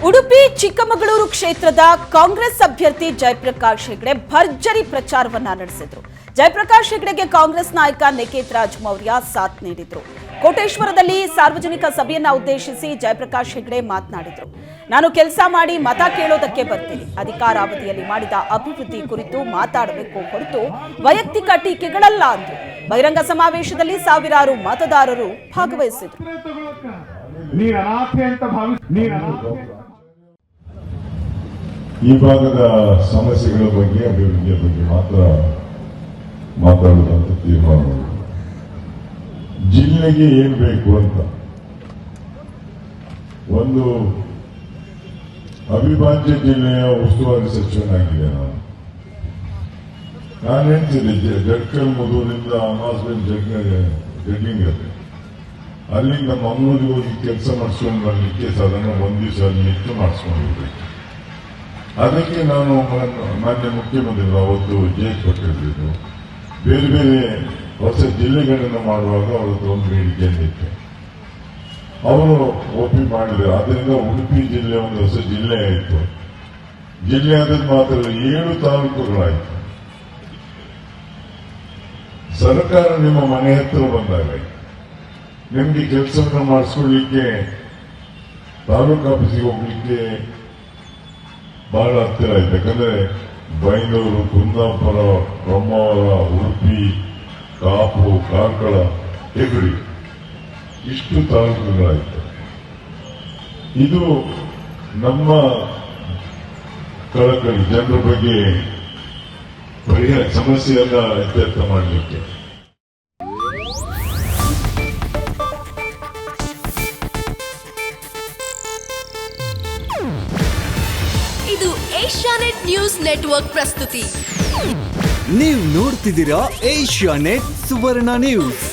ಉಡುಪಿ ಚಿಕ್ಕಮಗಳೂರು ಕ್ಷೇತ್ರದ ಕಾಂಗ್ರೆಸ್ ಅಭ್ಯರ್ಥಿ ಜಯಪ್ರಕಾಶ್ ಹೆಗಡೆ ಭರ್ಜರಿ ಪ್ರಚಾರವನ್ನ ನಡೆಸಿದ್ರು. ಜಯಪ್ರಕಾಶ್ ಹೆಗಡೆಗೆ ಕಾಂಗ್ರೆಸ್ ನಾಯಕ ನಿಖೇತ್ ರಾಜ್ ಮೌರ್ಯ ಸಾಥ್ ನೀಡಿದ್ರು. ಕೋಟೇಶ್ವರದಲ್ಲಿ ಸಾರ್ವಜನಿಕ ಸಭೆಯನ್ನ ಉದ್ದೇಶಿಸಿ ಜಯಪ್ರಕಾಶ್ ಹೆಗಡೆ ಮಾತನಾಡಿದ್ರು. ನಾನು ಕೆಲಸ ಮಾಡಿ ಮತ ಕೇಳೋದಕ್ಕೆ ಬರ್ತೀನಿ. ಅಧಿಕಾರಾವಧಿಯಲ್ಲಿ ಮಾಡಿದ ಅಭಿವೃದ್ಧಿ ಕುರಿತು ಮಾತಾಡಬೇಕು ಹೊರತು ವೈಯಕ್ತಿಕ ಟೀಕೆಗಳಲ್ಲ ಅಂದ್ರು. ಬಹಿರಂಗ ಸಮಾವೇಶದಲ್ಲಿ ಸಾವಿರಾರು ಮತದಾರರು ಭಾಗವಹಿಸಿದ್ರು. ಈ ಭಾಗದ ಸಮಸ್ಯೆಗಳ ಬಗ್ಗೆ ಅಭಿವೃದ್ಧಿಯ ಬಗ್ಗೆ ಮಾತ್ರ ಮಾತಾಡುವಂತ ತೀರ್ಮಾನ ಮಾಡಿದೆ. ಜಿಲ್ಲೆಗೆ ಏನ್ ಬೇಕು ಅಂತ ಒಂದು ಅವಿಭಾಜ್ಯ ಜಿಲ್ಲೆಯ ಉಸ್ತುವಾರಿ ಸಚಿವನಾಗಿದೆ. ನಾನು ಹೇಳ್ತಿದ್ದೆ ಜಡ್ಕಲ್ ಮುದೂರಿಂದ ಅಮಾಸ್ಬೆನ್ ಜಡ್ಲಿಂಗಲ್ಲಿ ಅಲ್ಲಿಂದ ಮಂಗಳೂರಿಗೆ ಹೋಗಿ ಕೆಲಸ ಮಾಡಿಸ್ಕೊಂಡು ಬರಲಿಕ್ಕೆ ಸಾಧಾರಣ ಒಂದು ದಿವಸ ಅಲ್ಲಿ ನಿಂತು ಮಾಡಿಸ್ಕೊಂಡಿರ್ಬೇಕು. ಅದಕ್ಕೆ ನಾನು ಮಾನ್ಯ ಮುಖ್ಯಮಂತ್ರಿಗಳು ಅವತ್ತು ಜೈಲ್ ಕೊಟ್ಟಿರ್ತಿದ್ರು. ಬೇರೆ ಬೇರೆ ಹೊಸ ಜಿಲ್ಲೆಗಳನ್ನು ಮಾಡುವಾಗ ಅವರದ್ದು ಒಂದು ಬೇಡಿಕೆಯನ್ನಿತ್ತು. ಅವರು ಒಪ್ಪಿ ಮಾಡಿದರು. ಆದ್ದರಿಂದ ಉಡುಪಿ ಜಿಲ್ಲೆ ಒಂದು ಹೊಸ ಜಿಲ್ಲೆ ಆಯಿತು. ಜಿಲ್ಲೆ ಆದದ್ದು ಮಾತ್ರ 7 ತಾಲೂಕುಗಳಾಯಿತು. ಸರ್ಕಾರ ನಿಮ್ಮ ಮನೆ ಹತ್ರ ಬಂದಾಗ ನಿಮ್ಗೆ ಕೆಲಸವನ್ನು ಮಾಡಿಸ್ಕೊಳ್ಳಿಕ್ಕೆ ತಾಲೂಕು ಆಫೀಸಿಗೆ ಹೋಗ್ಲಿಕ್ಕೆ ಬಹಳ ಹತ್ತಿರ ಆಯ್ತು. ಯಾಕಂದ್ರೆ ಬೈಂದೂರು, ಕುಂದಾಪುರ, ಬ್ರಹ್ಮಾವರ, ಉಡುಪಿ, ಕಾಪು, ಕಾರ್ಕಳ, ಹೆಗಡಿ ಇಷ್ಟು ತಾಲೂಕುಗಳಾಯ್ತು. ಇದು ನಮ್ಮ ಕಳಕಳಿ ಜನರ ಬಗ್ಗೆ ಪರಿಹಾರ ಸಮಸ್ಯೆಯನ್ನ ಇತ್ಯರ್ಥ ಮಾಡಲಿಕ್ಕೆ. ಇದು ಏಷ್ಯಾನೆಟ್ ನ್ಯೂಸ್ ನೆಟ್ವರ್ಕ್ ಪ್ರಸ್ತುತಿ. ನೀವು ನೋಡ್ತಿದ್ದೀರಾ ಏಷ್ಯಾನೆಟ್ ಸುವರ್ಣ ನ್ಯೂಸ್.